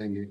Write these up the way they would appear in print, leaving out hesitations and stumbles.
دیں گے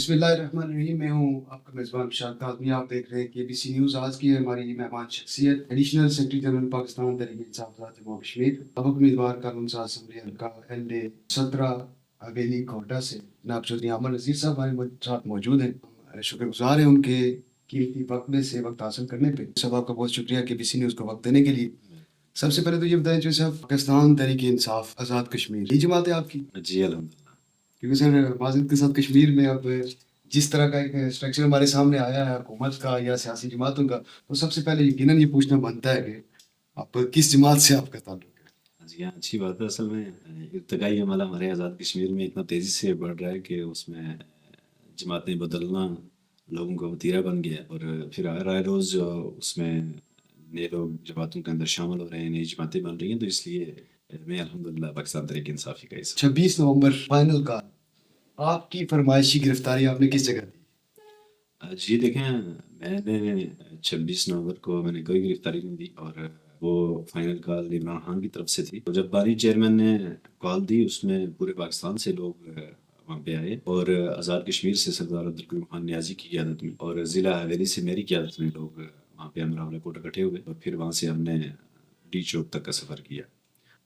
بسم اللہ الرحمن الرحیم. میں ہوں آپ کا میزبان بشار کاظمی. آپ دیکھ رہے ہیں کہ ABC نیوز. آج کی ہماری مہمان شخصیت additional secretary general Pakistan Tehreek Insaf ذات محمد کشمیر، سابق امیدوار قانون ساز اسمبلی حلقہ LA 17 اگینی کوٹا سے جناب چودھری عامر نذیر صاحب ہمارے ساتھ موجود ہیں. ہم شکر گزار ہیں ان کے قیمتی وقت میں سے وقت حاصل کرنے پہ. صاحب آپ کا بہت شکریہ کہ ABC نیوز کو وقت دینے کے لیے. سب سے پہلے تو یہ بتائیں جو صاحب پاکستان تحریک انصاف آزاد کشمیر یہ جماعت ہے آپ کی؟ جی الحمدللہ. کیونکہ سر معذرت کے ساتھ کشمیر میں اب جس طرح کا ایک اسٹرکچر ہمارے سامنے آیا ہے حکومت کا یا سیاسی جماعتوں کا، تو سب سے پہلے یقیناً یہ پوچھنا بنتا ہے کہ آپ کس جماعت سے آپ کا تعلق ہے؟ جی ہاں، اچھی بات ہے. اصل میں ارتقائی عمل ہمارے آزاد کشمیر میں اتنا تیزی سے بڑھ رہا ہے کہ اس میں جماعتیں بدلنا لوگوں کا وتیرہ بن گیا ہے، اور پھر رائے روز اس میں نئے لوگ جماعتوں کے اندر شامل ہو رہے ہیں، نئی جماعتیں بن رہی ہیں. تو اس لیے میں الحمدللہ پاکستان تحریک انصافی کا حصہ. 26 نومبر فائنل کا آپ کی فرمائشی گرفتاری آپ نے کس جگہ دی؟ جی دیکھیں، میں نے 26 نومبر کو میں نے کوئی گرفتاری نہیں دی، اور وہ فائنل کال عمران خان کی طرف سے تھی. تو جب بانی چیئرمین نے کال دی اس میں پورے پاکستان سے لوگ وہاں پہ آئے، اور آزاد کشمیر سے سردار عبدالکریم خان نیازی کی قیادت میں اور ضلع حویلی سے میری قیادت میں لوگ وہاں پہ امراولہ کوٹ اکٹھے ہوئے، اور پھر وہاں سے ہم نے ڈی چوک تک کا سفر کیا.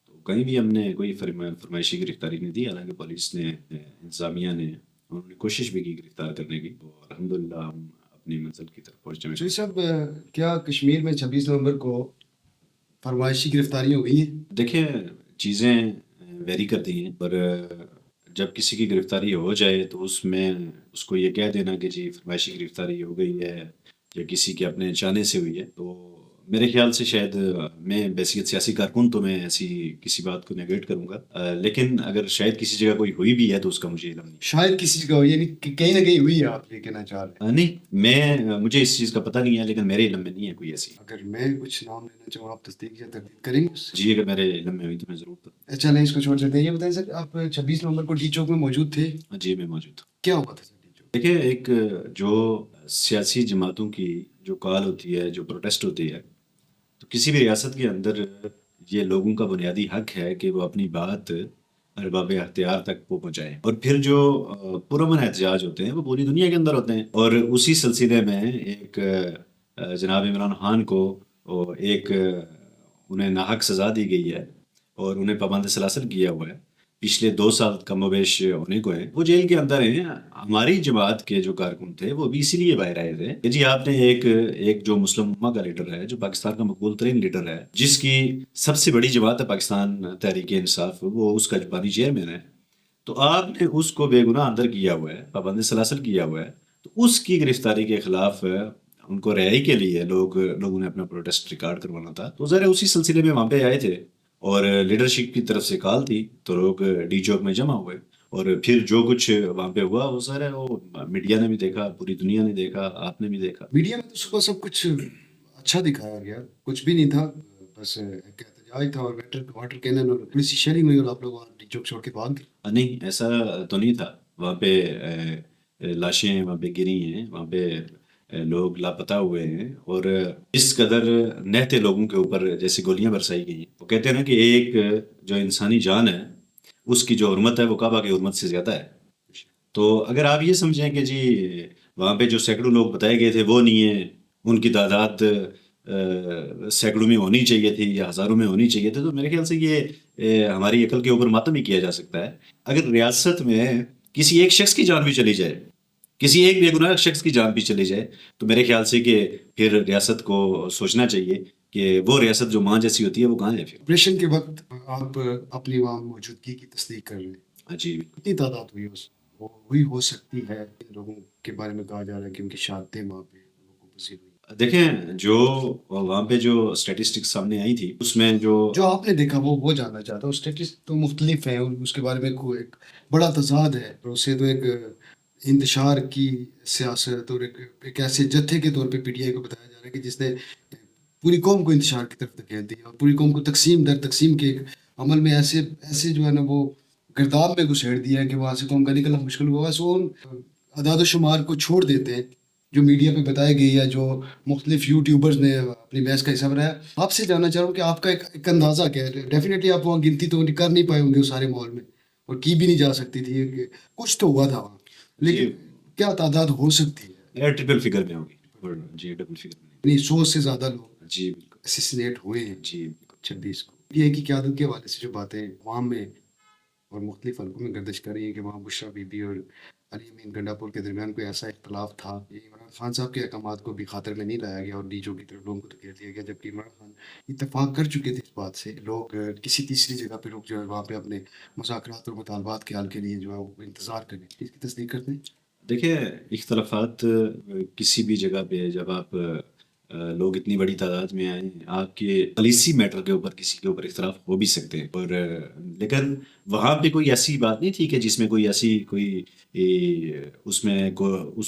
تو کہیں بھی ہم نے کوئی فرمائشی گرفتاری نہیں دی، حالانکہ پولیس نے، انتظامیہ نے، انہوں نے کوشش بھی کی گرفتار کرنے کی. تو الحمدللہ ہم اپنی منزل کی طرف پہنچے ہیں. چودھری صاحب کیا کشمیر میں 26 نومبر کو فرمائشی گرفتاریاں ہوئی ہیں؟ دیکھیں، چیزیں ویری کرتی ہیں، پر جب کسی کی گرفتاری ہو جائے تو اس میں اس کو یہ کہہ دینا کہ جی فرمائشی گرفتاری ہو گئی ہے یا کسی کے اپنے چاہنے سے ہوئی ہے، تو میرے خیال سے شاید میں بحیثیت سیاسی کارکن تو میں ایسی کسی بات کو نیگیٹ کروں گا، لیکن اگر شاید کسی جگہ کوئی ہوئی بھی ہے تو اس کا مجھے علم نہیں. شاید کسی جگہ ہوئی، یعنی کہ کہیں نہ کہیں ہوئی ہے، آپ یہ کہنا چاہ رہے ہیں؟ نہیں، مجھے اس چیز کا پتہ نہیں ہے، لیکن میرے علم میں نہیں ہے کوئی ایسی. اگر میں کچھ نام لینا چاہوں آپ تصدیق یا تردید کریں گے؟ جی اگر میرے علم میں ہوئی تو میں ضرور کروں. چلیں اس کو چھوڑ دیتے ہیں. یہ بتائیں سر آپ 26 نومبر کو ڈی چوک میں موجود تھے؟ جی میں موجود ہوں. کیا ہوا تھا سر ڈی چوک؟ دیکھیں، ایک جو سیاسی جماعتوں کی جو کال ہوتی ہے، جو پروٹیسٹ ہوتی ہے، تو کسی بھی ریاست کے اندر یہ لوگوں کا بنیادی حق ہے کہ وہ اپنی بات ارباب اختیار تک وہ پہنچائیں. اور پھر جو پرامن احتجاج ہوتے ہیں وہ پوری دنیا کے اندر ہوتے ہیں، اور اسی سلسلے میں ایک جناب عمران خان کو ایک انہیں ناحق سزا دی گئی ہے اور انہیں پابند سلاسل کیا ہوا ہے. پچھلے 2 سال کم و بیش ہونے کو ہیں، وہ جیل کے اندر ہیں. ہماری جماعت کے جو کارکن تھے وہ بھی اسی لیے باہر آئے تھے کہ جی آپ نے ایک جو مسلم امہ کا لیڈر ہے، جو پاکستان کا مقبول ترین لیڈر ہے، جس کی سب سے بڑی جماعت ہے پاکستان تحریک انصاف، وہ اس کا بانی چیئرمین ہے، تو آپ نے اس کو بے گناہ اندر کیا ہوا ہے، پابند سلاسل کیا ہوا ہے. تو اس کی گرفتاری کے خلاف ان کو رہائی کے لیے لوگوں نے اپنا پروٹیسٹ ریکارڈ کروانا تھا. تو ذرا اسی سلسلے میں وہاں پہ آئے تھے، اور لیڈرشپ کی طرف سے کال تھی تو لوگ ڈی چوک میں جمع ہوئے. اور پھر جو کچھ وہاں پہ ہوا وہ سارا وہ میڈیا نے بھی دیکھا، پوری دنیا نے دیکھا، آپ نے بھی دیکھا. میڈیا میں تو صبح سب کچھ اچھا دکھایا گیا، کچھ بھی نہیں تھا، بس ایک احتجاج تھا اور واٹر کینن اور پولیس شیلنگ ہوئی اور آپ لوگ وہاں ڈی چوک چھوڑ کے بھاگ گئے. نہیں، ایسا تو نہیں تھا. وہاں پہ لاشیں وہاں پہ گری ہیں، وہاں پہ لوگ لاپتہ ہوئے ہیں، اور اس قدر نہتے لوگوں کے اوپر جیسے گولیاں برسائی گئی ہیں. وہ کہتے ہیں نا کہ ایک جو انسانی جان ہے اس کی جو حرمت ہے وہ کعبہ کی حرمت سے زیادہ ہے. تو اگر آپ یہ سمجھیں کہ جی وہاں پہ جو سینکڑوں لوگ بتائے گئے تھے وہ نہیں ہیں، ان کی تعداد سینکڑوں میں ہونی چاہیے تھی یا ہزاروں میں ہونی چاہیے تھی، تو میرے خیال سے یہ ہماری عقل کے اوپر ماتم ہی کیا جا سکتا ہے. اگر ریاست میں کسی ایک شخص کی جان بھی چلی جائے، کسی ایک بے گناہ شخص کی جان بھی چلی جائے، تو میرے خیال سے کہ پھر ریاست کو سوچنا چاہیے کہ وہ ریاست جو ماں جیسی ہوتی ہے وہ کہاں ہے پھر. آپریشن کے وقت آپ اپنی وہاں موجودگی کی تصدیق کر رہے ہیں. جی کتنی تعداد ہوئی وہ ہوئی ہو سکتی ہے ان لوگوں کے بارے میں کہا جا رہا ہے کہ ان کی شہادتیں وہاں پہ لوگوں کو پذیر ہوئی. دیکھیں جو وہاں پہ جو اسٹیٹسٹکس سامنے آئی تھی اس میں جو آپ نے دیکھا وہ جاننا چاہتا ہوں. اسٹیٹس تو مختلف ہیں اور اس کے بارے میں کوئی ایک بڑا تضاد ہے. اور اسے تو ایک انتشار کی سیاست اور ایک ایسے جتھے کے طور پہ پی ٹی آئی کو بتایا جا رہا ہے کہ جس نے پوری قوم کو انتشار کی طرف دھکیل دیا اور پوری قوم کو تقسیم در تقسیم کے ایک عمل میں ایسے جو ہے نا وہ گرداب میں گھسیڑ دیا ہے کہ وہاں سے قوم کا نکلنا مشکل ہوا. بس وہ اعداد و شمار کو چھوڑ دیتے ہیں جو میڈیا پہ بتائی گئی ہے، جو مختلف یوٹیوبرز نے اپنی بحث کا حصہ بنایا. آپ سے جاننا چاہ رہا ہوں کہ آپ کا ایک اندازہ کیا ہے. ڈیفینیٹلی آپ وہاں گنتی تو کر نہیں پائے ہوں گے اس سارے ماحول میں، اور کی بھی نہیں جا سکتی تھی کہ کچھ تو ہوا تھا وہاں، لیکن کیا تعداد ہو سکتی ہے؟ ٹرپل فگر میں ہوگی. جی ڈبل فگر میں. یعنی 100 سے زیادہ لوگ جی بالکل. اسیسینیٹ ہوئے ہیں جی 26 کو. یہ کی قیادت کے حوالے سے جو باتیں عوام میں اور مختلف حلقوں میں گردش کر رہی ہیں کہ وہاں بشرا بی بی اور علی امین گنڈا پور کے درمیان کوئی ایسا اختلاف تھا. عمران خان صاحب کے احکامات کو بھی خاطر میں نہیں لایا گیا اور ڈی جو کی طرف لوگوں کو دھکیل دیا گیا، جبکہ عمران خان اتفاق کر چکے تھے اس بات سے. لوگ کسی تیسری جگہ پہ لوگ جو ہے وہاں پہ اپنے مذاکرات اور مطالبات کے حل کے لیے جو ہے وہ انتظار کریں. اس کی تصدیق کرتے ہیں. دیکھیں اختلافات کسی بھی جگہ پہ جب آپ لوگ اتنی بڑی تعداد میں آئیں، آپ کے پالیسی میٹر کے اوپر کسی کے اوپر اختلاف ہو بھی سکتے ہیں، اور لیکن وہاں پہ کوئی ایسی بات نہیں تھی کہ جس میں کوئی ایسی کوئی اس میں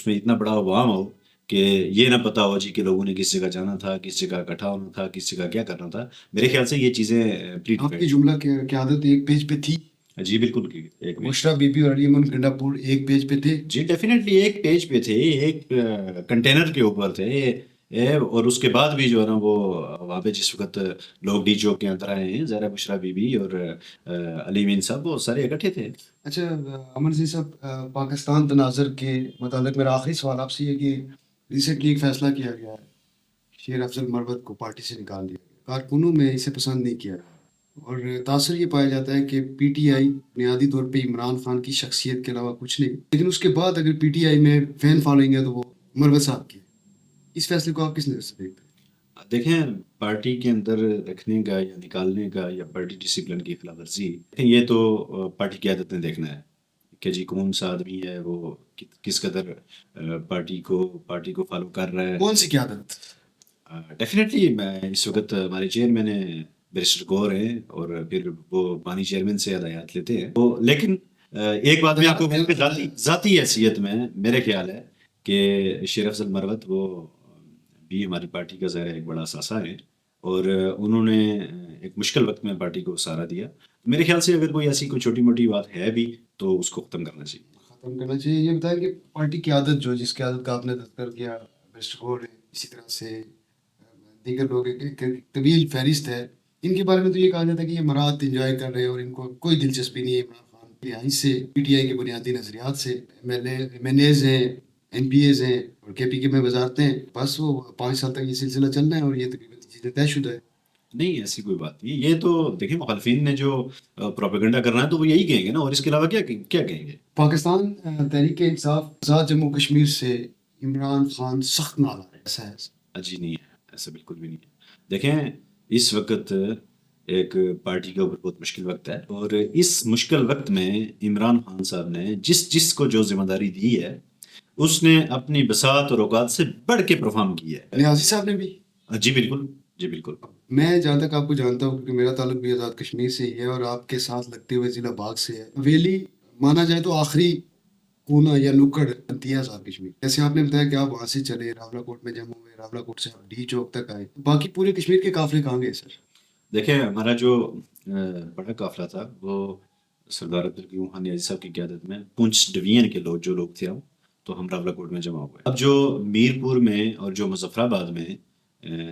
اتنا بڑا عوام ہو کہ یہ نہ پتا ہو جی کہ لوگوں نے کس جگہ جانا تھا، کس جگہ اکٹھا ہونا تھا، کس جگہ کیا کرنا تھا. میرے خیال سے یہ چیزیں آپ کی جملہ قیادت ایک پیج پہ تھی. جی بالکل. ایک بشرا بی بی اور علی امین گنڈا پور ایک پیج پہ تھے. جی ڈیفینیٹلی ایک پیج پہ تھے، ایک کنٹینر کے اوپر تھے. اور اس کے بعد بھی جو ہے نا وہ وہاں پہ جس وقت لوگ ڈی چوک کے اندر آئے ہیں، زہرا بشرا بی بی اور علی امین صاحب وہ سارے اکٹھے تھے. اچھا امن جی صاحب، پاکستان تناظر کے متعلق میرا آخری سوال آپ سے یہ کہ ریسنٹلی ایک فیصلہ کیا گیا ہے، شیر افضل مروت کو پارٹی سے نکال دیا گیا. کارکنوں میں اسے پسند نہیں کیا گیا اور تاثر یہ پایا جاتا ہے کہ پی ٹی آئی بنیادی طور پہ عمران خان کی شخصیت کے علاوہ کچھ نہیں، لیکن اس کے بعد اگر پی ٹی آئی میں فین فالوئنگ ہے تو وہ مروت صاحب کی. اس فیصلے کو آپ کس نظر سے دیکھتے ہیں؟ دیکھیں پارٹی کے اندر رکھنے کا یا نکالنے کا یا پارٹی ڈسپلن کی خلاف ورزی، یہ تو پارٹی قیادت نے دیکھنا ہے کہ جی کون سا آدمی ہے وہ کس قدر پارٹی کو فالو کر رہا ہے. کون سی قیادت؟ ڈیفینیٹلی میں اس وقت ہمارے چیئرمین ہیں بیرسٹر گور ہیں، اور پھر وہ بانی چیئرمین سے ہدایات لیتے ہیں. لیکن ایک بات میں آپ کو ذاتی حیثیت میں میرے خیال ہے کہ شیر افضل مروت وہ بھی ہماری پارٹی کا ظاہر ایک بڑا اثاثہ ہے، اور انہوں نے ایک مشکل وقت میں پارٹی کو سہارا دیا. میرے خیال سے اگر کوئی ایسی کوئی چھوٹی موٹی بات ہے بھی تو اس کو ختم کرنا چاہیے. یہ بتائیں کہ پارٹی قیادت جس قیادت کا آپ نے تذکر کیا، بیرسٹر گور ہے، اسی طرح سے دیگر لوگ، ایک طویل فہرست ہے. ان کے بارے میں تو یہ کہا جاتا ہے کہ یہ مراد انجوائے کر رہے ہیں اور ان کو کوئی دلچسپی نہیں ہے عمران خان کی رہائی سے، پی ٹی آئی کے بنیادی نظریات سے. ایم این ایز ہیں، این پی ایز ہیں اور کے پی کے میں وزارتیں ہیں. بس وہ 5 سال تک یہ سلسلہ چلنا ہے اور یہ تقریباً چیزیں طے شدہ ہے. نہیں ایسی کوئی بات نہیں. یہ تو دیکھیں مخالفین نے جو پروپیگنڈا کرنا ہے تو وہ یہی کہیں گے نا، اور اس کے علاوہ کیا کہیں گے. پاکستان تحریک انصاف آزاد جموں کشمیر سے عمران خان سخت ناراض ہے، ایسا ہے؟ جی نہیں ہے، ایسا بالکل بھی نہیں ہے. دیکھیں اس وقت ایک پارٹی کے اوپر بہت مشکل وقت ہے، اور اس مشکل وقت میں عمران خان صاحب نے جس کو جو ذمہ داری دی ہے اس نے اپنی بساط اور اوقات سے بڑھ کے پرفارم کیا ہے. نیازی صاحب نے بھی. جی بالکل. جی بالکل. میں جہاں تک آپ کو جانتا ہوں کیونکہ میرا تعلق بھی آزاد کشمیر سے ہی ہے اور آپ کے ساتھ لگتے ہوئے ضلع باغ سے ہے. ویلی مانا جائے تو آخری کونا یا نکڑ بنتی ہے آزاد کشمیر. جیسے آپ نے بتایا کہ آپ وہاں سے چلے، راولہ کوٹ میں جمع ہوئے، راولہ کوٹ سے آپ ڈی چوک تک آئے، باقی پورے کشمیر کے قافلے کہاں گئے سر؟ دیکھیں ہمارا جو بڑا قافلہ تھا وہ سردار عبدالقیوم خان نیازی صاحب کی قیادت میں پونچھ ڈویژن کے جو لوگ تھے تو ہم راولہ کوٹ میں جمع ہوئے. اب جو میرپور میں اور جو مظفر آباد میں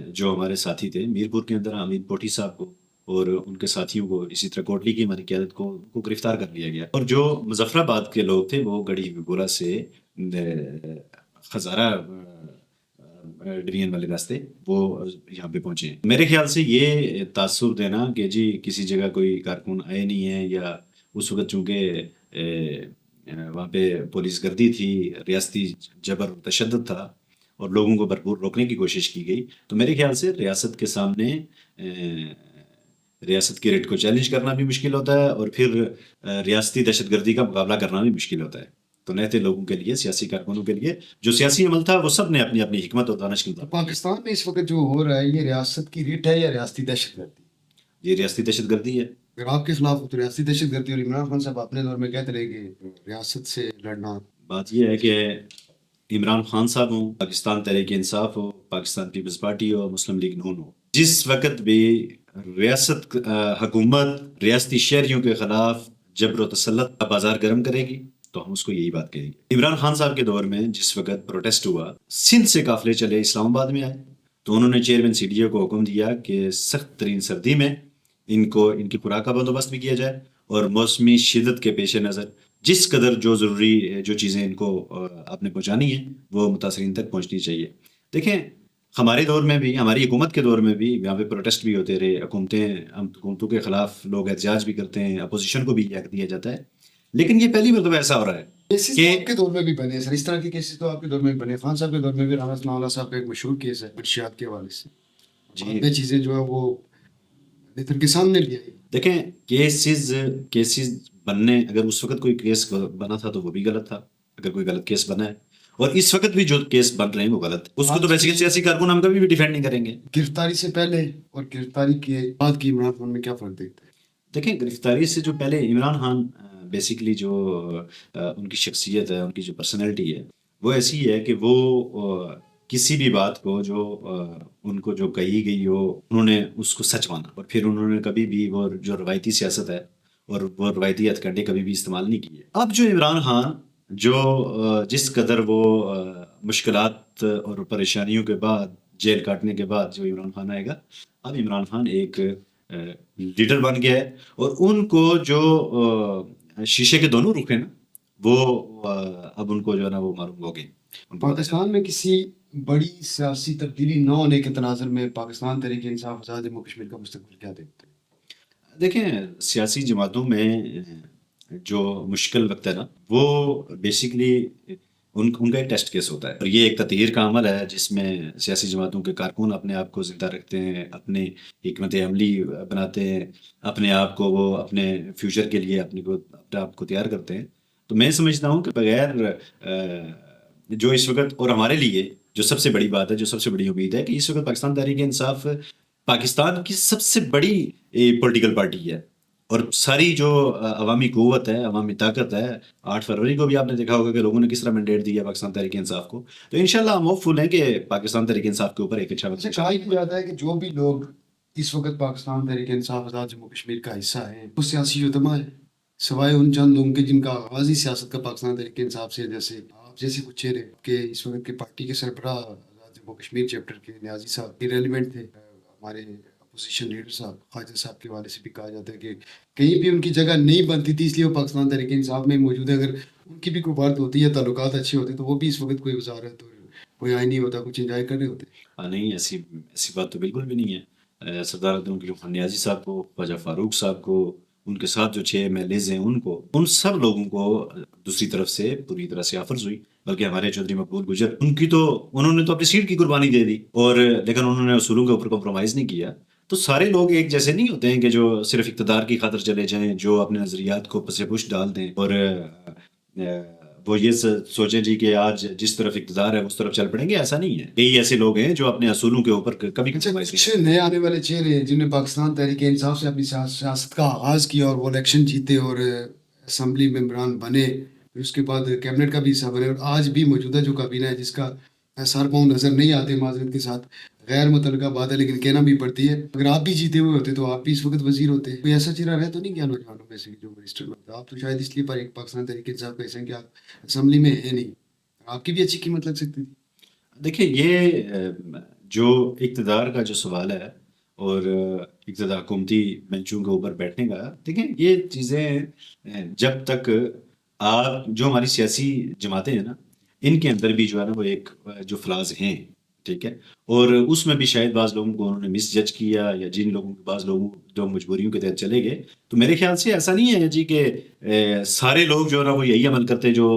جو ہمارے ساتھی تھے، میرپور کے اندر حمید پوٹھی صاحب کو اور ان کے ساتھیوں کو، اسی طرح کوٹلی کی ہماری قیادت کو گرفتار کر لیا گیا. اور جو مظفر آباد کے لوگ تھے وہ گڑھی گورا سے خزارہ ڈویژن والے راستے وہ یہاں پہ پہنچے ہیں. میرے خیال سے یہ تاثر دینا کہ جی کسی جگہ کوئی کارکن آئے نہیں ہیں، یا اس وقت چونکہ وہاں پہ پولیس گردی تھی، ریاستی جبر و تشدد تھا اور لوگوں کو بھرپور روکنے کی کوشش کی گئی، تو میرے خیال سے ریاست کے سامنے ریاست کی ریٹ کو چیلنج کرنا بھی مشکل ہوتا ہے، اور پھر ریاستی دہشت گردی کا مقابلہ کرنا بھی مشکل ہوتا ہے. تو نہتے لوگوں کے لیے، سیاسی کارکنوں کے لیے جو سیاسی عمل تھا وہ سب نے اپنی اپنی حکمت اور دانش کے تو مطابق. پاکستان میں اس وقت جو ہو رہا ہے یہ ریاست کی ریٹ ہے یا ریاستی دہشت گردی؟ یہ ریاستی دہشت گردی ہے. اگر آپ کے خلاف ہو تو ریاستی دہشت گردی، اور عمران خان صاحب اپنے دور میں کہتے رہے کہ ریاست سے لڑنا. بات یہ ہے کہ عمران خان صاحب ہوں، پاکستان تحریک انصاف ہو، پاکستان پیپلز پارٹی ہو، مسلم لیگ نون ہو، جس وقت بھی ریاست حکومت ریاستی شہریوں کے خلاف جبر و تسلط کا بازار گرم کرے گی تو ہم اس کو یہی بات کہیں گے. عمران خان صاحب کے دور میں جس وقت پروٹیسٹ ہوا، سندھ سے قافلے چلے اسلام آباد میں آئے، تو انہوں نے چیئرمین سی ڈی او کو حکم دیا کہ سخت ترین سردی میں ان کی خوراک کا بندوبست بھی کیا جائے، اور موسمی شدت کے پیش نظر جس قدر جو ضروری جو چیزیں ان کو آپ نے پہنچانی ہیں وہ متاثرین تک پہنچنی چاہیے. دیکھیں ہمارے دور میں بھی، ہماری حکومت کے دور میں بھی یہاں پہ پروٹیسٹ بھی ہوتے رہے، حکومتوں کے خلاف لوگ احتجاج بھی کرتے ہیں، اپوزیشن کو بھی یہ حق دیا جاتا ہے. لیکن یہ پہلی مرتبہ ایسا ہو رہا ہے کیسز کہ آپ کے دور میں بھی بنے سر، اس طرح کے کیسز تو آپ کے دور میں بھی بنے. خان صاحب کے دور میں بھی رانا ثناء اللہ صاحب کا ایک مشہور کیس ہے منشیات کے حوالے سے. بعد میں چیزیں جو ہے وہ نیتن کے سامنے لے آئی. دیکھیں کیسز بننے، اگر اس وقت کوئی کیس بنا تھا تو وہ بھی غلط تھا، اگر کوئی غلط کیس بنا ہے، اور اس وقت بھی جو کیس بن رہے ہیں وہ غلط ہے، اس کو تو بیسیکلی سیاسی کارکن ہم کبھی بھی ڈیفینڈ نہیں کریں گے. گرفتاری سے پہلے اور گرفتاری کے بعد کی عمران خان میں کیا فرق دیکھتے ہیں؟ دیکھیں گرفتاری سے جو پہلے عمران خان بیسیکلی جو ان کی شخصیت ہے، ان کی جو پرسنالٹی ہے وہ ایسی ہے کہ وہ کسی بھی بات کو جو ان کو جو کہی گئی ہو انہوں نے اس کو سچ مانا، اور پھر انہوں نے کبھی بھی وہ جو روایتی سیاست ہے اور وہ روایتی ہتھ کنڈے کبھی بھی استعمال نہیں کیے. اب جو عمران خان جو جس قدر وہ مشکلات اور پریشانیوں کے بعد، جیل کاٹنے کے بعد جو عمران خان آئے گا، اب عمران خان ایک لیڈر بن گیا ہے، اور ان کو جو شیشے کے دونوں رخ ہیں نا وہ اب ان کو جو ہے نا وہ معلوم ہو گئے. پاکستان میں کسی بڑی سیاسی تبدیلی نہ ہونے کے تناظر میں پاکستان تحریک انصاف آزاد جموں کشمیر کا مستقبل کیا دیکھتے ہیں؟ دیکھیں سیاسی جماعتوں میں جو مشکل وقت ہے نا وہ بیسیکلی ان کا ایک ٹیسٹ کیس ہوتا ہے، اور یہ ایک تطہیر کا عمل ہے جس میں سیاسی جماعتوں کے کارکن اپنے آپ کو زندہ رکھتے ہیں، اپنے حکمت عملی بناتے ہیں، اپنے آپ کو وہ اپنے فیوچر کے لیے اپنے آپ کو تیار کرتے ہیں. تو میں سمجھتا ہوں کہ بغیر جو اس وقت، اور ہمارے لیے جو سب سے بڑی بات ہے، جو سب سے بڑی امید ہے کہ اس وقت پاکستان تحریک انصاف پاکستان کی سب سے بڑی پولیٹیکل پارٹی ہے، اور ساری جو عوامی قوت ہے، عوامی طاقت ہے. 8 فروری کو بھی آپ نے دیکھا ہوگا کہ لوگوں نے کس طرح مینڈیٹ دیا پاکستان تحریک انصاف کو. تو انشاءاللہ ہم ہوپ فل ہیں کہ پاکستان تحریک انصاف کے اوپر ایک اچھا وقت کہا یہ جاتا ہے کہ جو بھی لوگ اس وقت پاکستان تحریک انصاف آزاد جموں کشمیر کا حصہ ہیں وہ سیاسی یتما ہے، سوائے ان چند لوگوں کے جن کا آغاز ہی سیاست کا پاکستان تحریک انصاف سے، جیسے آپ جیسے کچھ چہرے کہ اس وقت کے پارٹی کے سربراہ آزاد جموں کشمیر چیپٹر کے نیازی صاحب ریلیونٹ تھے. ہمارے اپوزیشن لیڈر صاحب خواجہ صاحب کے حوالے سے بھی کہا جاتا ہے کہ کہیں بھی ان کی جگہ نہیں بنتی تھی، اس لیے وہ پاکستان تحریک انصاف میں موجود ہے. اگر ان کی بھی کوئی بات ہوتی ہے، تعلقات اچھے ہوتے تو وہ بھی اس وقت کوئی وزارت اور کوئی آئینی ہوتا، کچھ انجوائے کر رہے ہوتے. نہیں، ایسی بات تو بالکل بھی نہیں ہے. سردار عبدالقیوم نیازی صاحب کو، خواجہ فاروق صاحب کو، ان کے ساتھ جو 6 ایم ایل ایز ہیں ان سب لوگوں کو دوسری طرف سے پوری طرح سے آفرز ہوئی. بلکہ ہمارے چودھری مقبول گجر انہوں نے تو اپنی سیٹ کی قربانی دے دی، اور لیکن انہوں نے اصولوں کے اوپر کمپرومائز نہیں کیا. تو سارے لوگ ایک جیسے نہیں ہوتے ہیں کہ جو صرف اقتدار کی خاطر چلے جائیں، جو اپنے نظریات کو پس پش ڈال دیں اور وہ یہ سوچیں جی کہ آج جس طرف اقتدار ہے اس طرف چل پڑیں گے. ایسا نہیں ہے. کئی ایسے لوگ ہیں جو اپنے اصولوں کے اوپر کبھی کمپرومائز نہیں کچھ نئے آنے والے چہرے ہیں جنہوں نے پاکستان تحریک انصاف سے اپنی سیاست کا آغاز کیا اور وہ الیکشن جیتے اور اسمبلی ممبران بنے، پھر اس کے بعد کیبنٹ کا بھی حصہ بنے، اور آج بھی موجودہ جو کابینہ ہے جس کا سر پاؤں نظر نہیں آتے معذرت کے ساتھ، غیر متعلقہ بات ہے لیکن کہنا بھی پڑتی ہے. اگر آپ بھی جیتے ہوئے ہوتے تو آپ بھی اس وقت وزیر ہوتے. کوئی ایسا چہرہ رہ تو نہیں گیا نوجوانوں میں سے جو منسٹر بنتا؟ آپ تو شاید اس لیے پر ایک پاکستان تحریک انصاف کا حصہ ہیں کہ آپ اسمبلی میں ہے نہیں، آپ کی بھی اچھی قیمت لگ سکتی تھی. دیکھیں یہ جو اقتدار کا جو سوال ہے اور اقتدار حکومتی بینچوں کے اوپر بیٹھنے کا، دیکھیں یہ چیزیں جب تک آپ جو ہماری سیاسی جماعتیں ہیں نا ان کے اندر بھی جو ہے نا وہ ایک جو فلاز ہیں ٹھیک ہے، اور اس میں بھی شاید بعض لوگوں کو انہوں نے مس جج کیا، یا جن لوگوں بعض لوگوں جو مجبوریوں کے تحت چلے گئے، تو میرے خیال سے ایسا نہیں ہے جی کہ سارے لوگ جو ہے نا وہ یہی عمل کرتے جو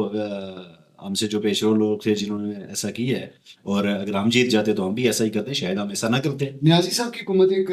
ہم سے جو پیشرو لوگ تھے جنہوں نے ایسا کیا ہے، اور اگر ہم جیت جاتے تو ہم بھی ایسا ہی کرتے، شاید ہم ایسا نہ کرتے۔ نیازی صاحب کی حکومت ایک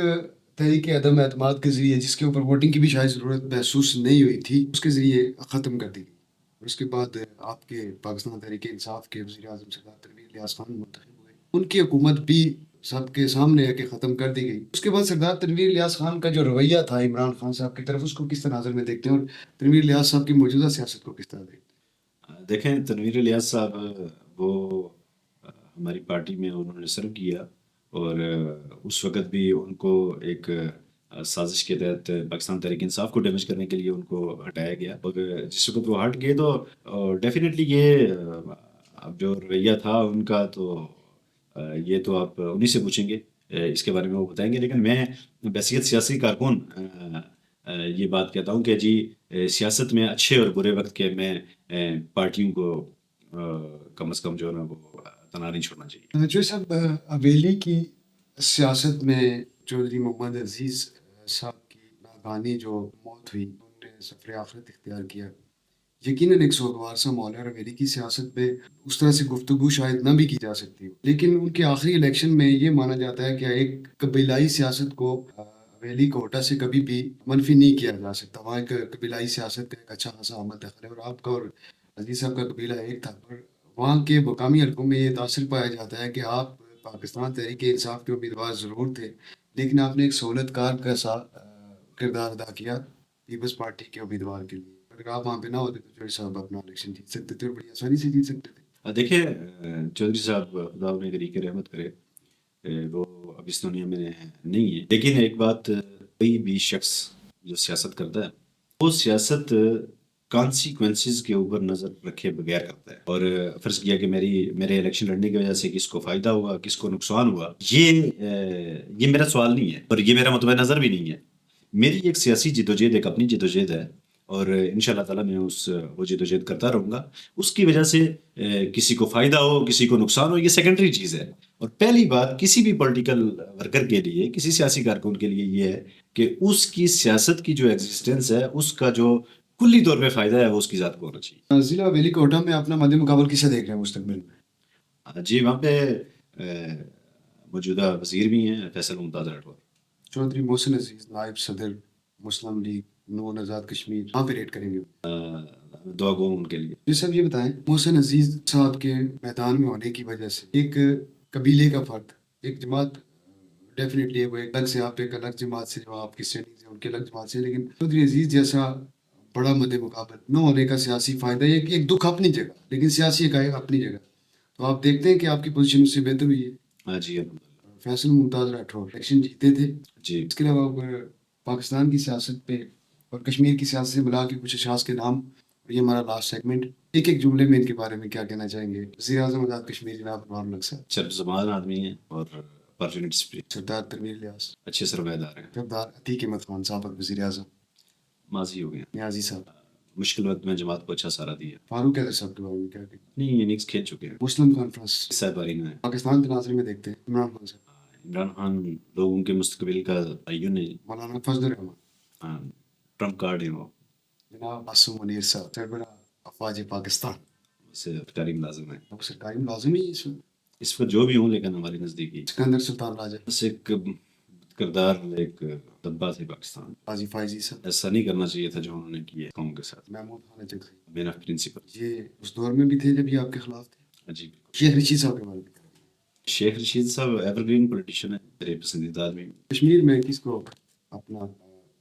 تحریک عدم اعتماد کے ذریعے، جس کے اوپر ووٹنگ کی بھی شاید ضرورت محسوس نہیں ہوئی تھی، اس کے ذریعے ختم کر دی گئی، اور اس کے بعد آپ کے پاکستان تحریک انصاف کے وزیر اعظم سردار تنویر الیاس خان منتخب ہوئے، ان کی حکومت بھی سب کے سامنے ہے کہ ختم کر دی گئی۔ اس کے بعد سردار تنویر الیاس خان کا جو رویہ تھا عمران خان صاحب کی طرف، اس کو کس تناظر میں دیکھتے ہیں، اور تنویر الیاس صاحب کی موجودہ سیاست کو کس طرح دیکھتے ہیں؟ دیکھیں، تنویر الیاس صاحب وہ ہماری پارٹی میں انہوں نے سرو کیا، اور اس وقت بھی ان کو ایک سازش کے تحت پاکستان تحریک انصاف کو ڈیمیج کرنے کے لیے ان کو ہٹایا گیا، اور جس وقت وہ ہٹ گئے تو ڈیفینیٹلی یہ اب جو رویہ تھا ان کا، تو یہ تو آپ انہی سے پوچھیں گے، اس کے بارے میں وہ بتائیں گے، لیکن میں بحیثیت سیاسی کارکن یہ بات کہتا ہوں کہ جی سیاست میں اچھے اور برے وقت کے میں پارٹیوں کو کم از کم جو ہے نا وہ تنہا نہیں چھوڑنا چاہیے۔ جو صاحب حویلی کی سیاست میں چودھری محمد عزیز صاحب کی ناگہانی جو موت ہوئی، انہوں نے سفر آخرت اختیار کیا، یقیناً ایک سوگوار سا ماحول ہے، اور حویلی کی سیاست میں اس طرح سے گفتگو شاید نہ بھی کی جا سکتی ہو، لیکن ان کے آخری الیکشن میں یہ مانا جاتا ہے کہ ایک قبیلائی سیاست کو حویلی کوٹا سے کبھی بھی منفی نہیں کیا جا سکتا۔ وہاں ایک قبیلائی سیاست کا ایک اچھا خاصا عمل دخل ہے، اور آپ کا اور عزیز صاحب کا قبیلہ ایک تھا، اور وہاں کے مقامی حلقوں میں یہ تاثر پایا جاتا ہے کہ آپ پاکستان تحریک انصاف کے امیدوار ضرور تھے، لیکن آپ نے ایک سہولت کار کا سا کردار ادا کیا پیپلز پارٹی کے امیدوار کے لیے۔ اگر آپ وہاں پہ نہ ہوتے تو جوہر صاحب اپنا الیکشن جیت سکتے تھے، اور بڑی آسانی سے جیت سکتے تھے۔ دیکھیں، چودھری صاحب خدا انہیں غریق رحمت کرے، وہ اب اس دنیا میں نہیں ہے، لیکن ایک بات، کوئی بھی شخص جو سیاست کرتا ہے وہ سیاست کانسیکوینسز کے اوپر نظر رکھے بغیر کرتا ہے، اور فرض کیا کہ میرے الیکشن لڑنے کی وجہ سے کس کو فائدہ ہوا، کس کو نقصان ہوا، یہ میرا سوال نہیں ہے، اور یہ میرا مطمئن نظر بھی نہیں ہے۔ میری ایک سیاسی جدوجہد ایک اپنی جدوجہد ہے، اور انشاءاللہ تعالیٰ میں وہ جدوجہد کرتا رہوں گا۔ اس کی وجہ سے کسی کو فائدہ ہو، کسی کو نقصان ہو، یہ سیکنڈری چیز ہے۔ اور پہلی بات کسی بھی پولیٹیکل ورکر کے لیے، کسی سیاسی کارکن کے لیے یہ ہے کہ اس کی سیاست کی جو ایگزسٹنس ہے، اس کا جو کلی طور پہ فائدہ ہے وہ اس کی ذات کو ہونا چاہیے۔ ضلع حویلی کوٹا میں اپنا مد مقابل کسے دیکھ رہے ہیں مستقبل میں؟ جی، وہاں پہ موجودہ وزیر بھی ہیں فیصل ممتاز راٹھور۔ چودھری محسن عزیز نائب صدر مسلم لیگ نون آزاد کشمیر، وہاں پہ ریٹ کریں گے؟ دعا گو ان کے لیے۔ جی صاحب یہ بتائیں، محسن عزیز صاحب کے میدان میں ہونے کی وجہ سے ایک قبیلے کا فرد، ایک جماعت، ڈیفینیٹلی وہ ایک الگ سے، آپ ایک الگ جماعت سے، جو آپ کی سٹڈیز ہیں ان کے الگ جماعت سے، لیکن چودھری عزیز جیسا بڑا مد مقابل نہ ہونے کا سیاسی فائدہ یہ کہ ایک دکھ اپنی جگہ، لیکن سیاسی حقائق اپنی جگہ، تو آپ دیکھتے ہیں کہ آپ کی پوزیشن اس سے بہتر ہوئی ہے۔ ہاں جی، الحمدللہ۔ فیصل ممتاز راٹھور الیکشن جیتے تھے، جی، اس کے علاوہ پاکستان کی سیاست پہ اور کشمیر کی سیاست سے ملا کے کچھ اشخاص کے نام، اور یہ ہمارا لاسٹ سیگمنٹ، ایک ایک جملے میں ان کے بارے میں کیا کہنا چاہیں گے؟ وزیر اعظم آزاد کشمیر جناب انوار الحق صاحب، چرب زبان آدمی ہیں اور اپارچونیٹی اسپرٹ، سردار تنویر الیاس، اچھے سرمایہ دار ہیں، سردار عتیق احمد خان سابق وزیر اعظم، ماضی ہو گئے ہیں، نیازی صاحب، مشکل وقت میں جماعت کو اچھا سہارا دیا، فاروق حیدر صاحب کے بارے میں کیا کہیں؟ نہیں اننگز کھیل چکے ہیں، مسلم کانفرنس، سربراہی ہیں۔ پاکستان تناظر میں دیکھتے ہیں عمران خان صاحب، عمران خان لوگوں کے مستقبل کا تعین ہے، مولانا فضل الرحمان، ٹرمپ کارڈ ہیں وہ، جناب معصوم منیر صاحب، سربراہ افواج پاکستان، سرکاری ملازم ہیں، وہ سرکاری ملازم ہی ہیں اس وقت جو بھی ہوں، لیکن ہماری نزدیکی سکندر سلطان راجہ، بس ایک کردار، ایک دبا تھے پاکستان، قاضی فائزی صاحب، ایسا نہیں کرنا چاہیے تھا جو انہوں نے کیا قوم کے ساتھ، محمود خان چکسی، مین آف پرنسپل۔ یہ اس دور میں بھی تھے جب یہ آپ کے خلاف تھے۔ جی، شیخ رشید صاحب کے بارے میں کیا کہیں؟ شیخ رشید صاحب ایور گرین پولیٹیشین ہے، میرے پسندیدہ آدمی۔ کشمیر میں کس کو اپنا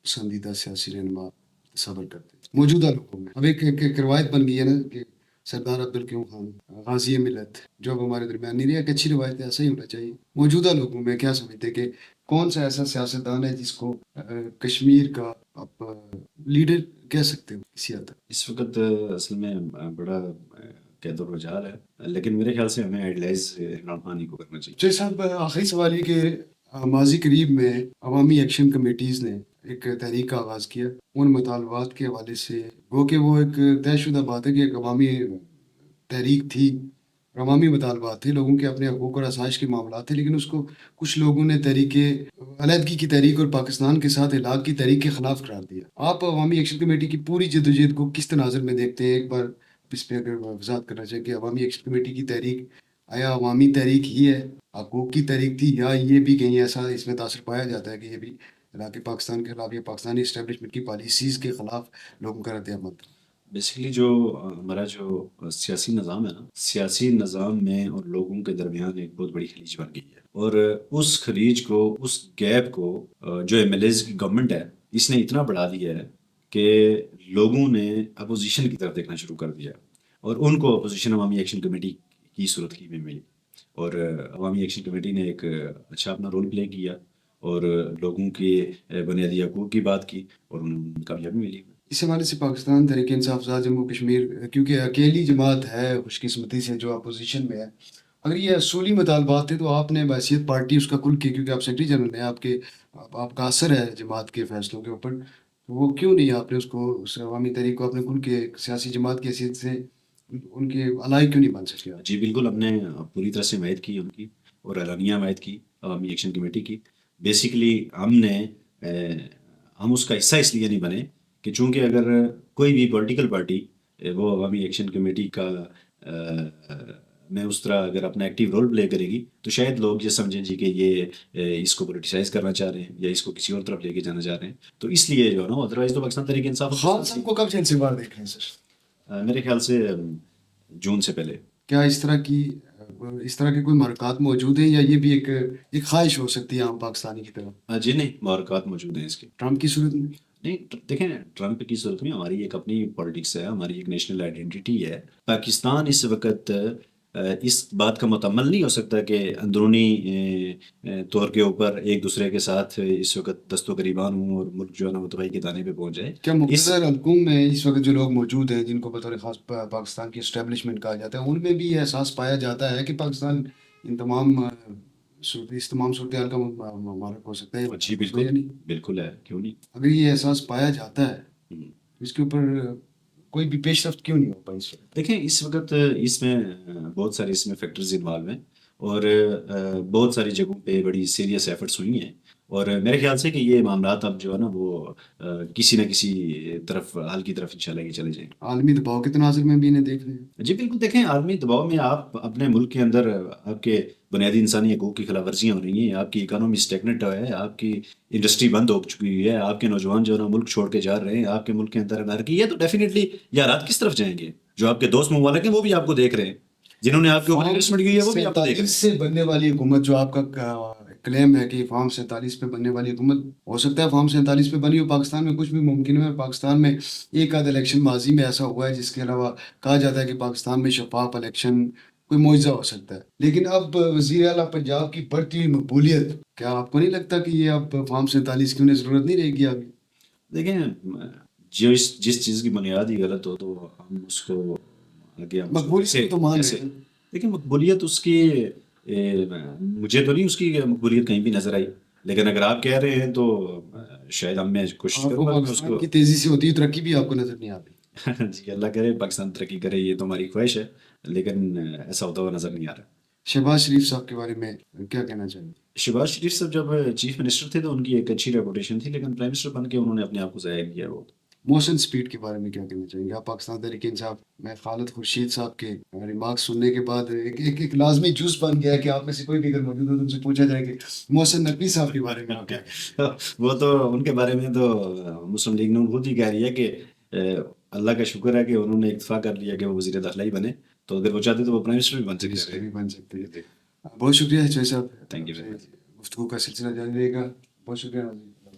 پسندیدہ سیاسی رہنما تصور کرتے ہیں موجودہ لوگوں میں؟ اب ایک روایت بن گئی ہے نا کہ سردار عبدالقیوم خان غازی ملت، جو اب ہمارے درمیان نہیں رہا، ایک اچھی روایت ہے، ایسا ہی ہونا چاہیے۔ موجودہ لوگوں میں کیا سمجھتے کہ کون سا ایسا سیاستدان ہے جس کو کشمیر کا آپ لیڈر کہہ سکتے ہو کسی حد تک؟ اس وقت اصل میں بڑا قید و رجال ہے، لیکن میرے خیال سے ہمیں آئیڈیلائز عمران خان ہی کو کرنا چاہیے۔ جی صاحب، آخری سوال یہ کہ ماضی قریب میں عوامی ایکشن کمیٹیز نے ایک تحریک کا آغاز کیا ان مطالبات کے حوالے سے، وہ کہ وہ ایک طے شدہ بات ہے کہ ایک عوامی تحریک تھی عوامی مطالبات تھے, لوگوں کے اپنے حقوق اور آسائش کے معاملات تھے, لیکن اس کو کچھ لوگوں نے تحریک علیحدگی کی تحریک اور پاکستان کے ساتھ الحاق کی تحریک کے خلاف قرار دیا. آپ عوامی ایکشن کمیٹی کی پوری جدوجہد کو کس تناظر میں دیکھتے ہیں؟ ایک بار اس پہ اگر وضاحت کرنا چاہیں کہ عوامی ایکشن کمیٹی کی تحریک آیا عوامی تحریک ہی ہے, حقوق کی تحریک تھی, یا یہ بھی کہیں ایسا اس میں تاثر پایا جاتا ہے کہ یہ بھی علاقے پاکستان کے خلاف یا پاکستانی اسٹیبلشمنٹ کی پالیسیز کے خلاف لوگوں کا رد عمل تھا؟ بیسیکلی جو ہمارا جو سیاسی نظام ہے نا, سیاسی نظام میں اور لوگوں کے درمیان ایک بہت بڑی خلیج بن گئی ہے, اور اس خلیج کو, اس گیپ کو جو ایم ایل ایز کی گورنمنٹ ہے اس نے اتنا بڑھا دیا ہے کہ لوگوں نے اپوزیشن کی طرف دیکھنا شروع کر دیا, اور ان کو اپوزیشن عوامی ایکشن کمیٹی کی صورت کی میں ملی, اور عوامی ایکشن کمیٹی نے ایک اچھا اپنا رول پلے کیا اور لوگوں کے بنیادی حقوق کی بات کی اور انہیں کامیابی ملی. اس حوالے سے پاکستان تحریک انصاف آزاد جموں کشمیر کیونکہ اکیلی جماعت ہے خوش قسمتی سے جو اپوزیشن میں ہے, اگر یہ اصولی مطالبات تھے تو آپ نے بحیثیت پارٹی اس کا کل کی, کیونکہ آپ سیکرٹری جنرل ہیں, آپ کا اثر ہے جماعت کے فیصلوں کے اوپر, وہ کیوں نہیں آپ نے اس کو, اس عوامی تحریک کو اپنے کل کے سیاسی جماعت کی حیثیت سے ان کے الائی کیوں نہیں بن سکے؟ جی بالکل, ہم نے پوری طرح سے حمایت کی ان کی, اور اعلانیہ حمایت کی عوامی ایکشن کمیٹی کی. بیسیکلی ہم اس کا حصہ اس لیے نہیں بنے کہ چونکہ اگر کوئی بھی پولیٹیکل پارٹی وہ عوامی ایکشن کمیٹی کا میں اس طرح اگر اپنا ایکٹیو رول پلے کرے گی تو شاید لوگ یہ سمجھیں جی کہ یہ اس کو پولیٹیسائز کرنا چاہ رہے ہیں یا اس کو کسی اور طرف لے کے جانا چاہ رہے ہیں, تو اس لیے جو ہے نا, ادروائز تو پاکستان تحریک انصاف خان صاحب کو کب جیل سے باہر دیکھ رہے ہیں سر؟ میرے خیال سے جون سے پہلے. کیا اس طرح کے کوئی محرکات موجود ہیں, یا یہ بھی ایک خواہش ہو سکتی ہے عام پاکستانی کی طرف؟ جی نہیں, محرکات موجود ہیں اس کے. ٹرمپ کی صورت میں نہیں دیکھیں, ٹرمپ کی صورت میں ہماری ایک اپنی پالیٹکس ہے, ہماری ایک نیشنل آئیڈینٹی ہے. پاکستان اس وقت اس بات کا متحمل نہیں ہو سکتا کہ اندرونی طور کے اوپر ایک دوسرے کے ساتھ اس وقت دست و گریبان ہوں اور ملک جو ہے نا وہ تباہی کے دانے پہ پہنچ جائے. کیا مقتدر حلقوں میں اس وقت جو لوگ موجود ہیں جن کو بطور خاص پاکستان کی اسٹیبلشمنٹ کہا جاتا ہے, ان میں بھی یہ احساس پایا جاتا ہے کہ پاکستان اس تمام صورتحال کا مالک ہو سکتا ہے؟ جی بالکل, بالکل ہے, کیوں نہیں. اگر یہ احساس پایا جاتا ہے اس کے اوپر کوئی بھی پیش رفت کیوں نہیں ہو پائی اس وقت؟ دیکھیں اس وقت اس میں بہت سارے اس میں فیکٹرز انوالو ہیں, اور بہت ساری جگہوں پہ بڑی سیریس ایفرٹس ہوئی ہیں, اور میرے خیال سے کہ یہ معاملات اب جو ہے نا وہ کسی نہ کسی طرف حل کی طرف انشاءاللہ یہ چلے جائیں. عالمی دباؤ کے تناظر میں بھی انہیں دیکھ رہے ہیں؟ جی بالکل, دیکھیں عالمی دباؤ میں آپ اپنے ملک کے اندر آپ کے بنیادی انسانی حقوق کی خلاف ورزیاں ہو رہی ہیں, آپ کی اکانومی اسٹیگنٹ ہے, آپ کی انڈسٹری بند ہو چکی ہے, آپ کے نوجوان جو ہے نا ملک چھوڑ کے جا رہے ہیں, آپ کے ملک کے اندر انارکی ہے, تو ڈیفینیٹلی یہ حالات کس طرف جائیں گے؟ جو آپ کے دوست ممالک ہیں وہ بھی آپ کو دیکھ رہے ہیں, جنہوں نے آپ کے اوپر انویسٹمنٹ کی ہے وہ بھی آپ کو دیکھ رہے ہیں. سے بننے والی حکومت جو آپ کا کلیم ہے کہ فارم 47 پہ بننے والی حکومت, ہو سکتا ہے فارم 47 پہ بنی ہو, پاکستان میں کچھ بھی ممکن ہے. پاکستان میں ایک آدھ الیکشن ماضی میں ایسا ہوا ہے جس کے علاوہ کہا جاتا ہے کہ پاکستان میں شفاف الیکشن کوئی معجزہ ہو سکتا ہے, لیکن اب وزیر اعلیٰ پنجاب کی بڑھتی ہوئی مقبولیت, کیا آپ کو نہیں لگتا کہ یہ اب فارم 47 کی انہیں ضرورت نہیں رہے گی آگے؟ دیکھیں جس چیز کی بنیاد ہی غلط ہو تو ہم اس کو آگے مقبولیت تو مان رہے ہیں. لیکن مقبولیت اس کی مجھے تو نہیں اس کی مقبولیت کہیں بھی نظر آئی, لیکن اگر آپ کہہ رہے ہیں تو شاید ہم میں کوشش کروں گا اس کو. کی تیزی سے ہوتی ہے ترقی بھی آپ کو نظر نہیں آتی؟ جی اللہ کرے پاکستان ترقی کرے, یہ تو ہماری خواہش ہے, لیکن ایسا ہوتا ہوا نظر نہیں آ رہا. شہباز شریف صاحب کے بارے میں کیا کہنا چاہیں گے؟ شہباز شریف صاحب جب چیف منسٹر تھے تو ان کی ایک اچھی ریپوٹیشن تھی, لیکن پرائم منسٹر بن کے انہوں نے اپنے آپ کو ضائع کیا. بہت موشن سپیڈ کے بارے میں کیا کہنا چاہیں گے آپ؟ پاکستان تحریک انصاف میں خالد خورشید صاحب کے ریمارکس سننے کے بعد ایک لازمی جز بن گیا کہ آپ میں سے کوئی بھی اگر موجود ہو تو ان سے پوچھا جائے کہ محسن نقوی صاحب کے بارے میں آپ کیا؟ وہ تو ان کے بارے میں تو مسلم لیگ نون خود ہی کہہ رہی ہے کہ اللہ کا شکر ہے کہ انہوں نے اتفاق کر لیا کہ وہ وزیر داخلہ ہی بنے, تو اگر وہ چاہتے تو وہ پرائم منسٹر بھی بن سکتے ہیں. بہت شکریہ چوہے صاحب, تھینک یو. گفتگو کا سلسلہ جاری رہے گا. بہت شکریہ.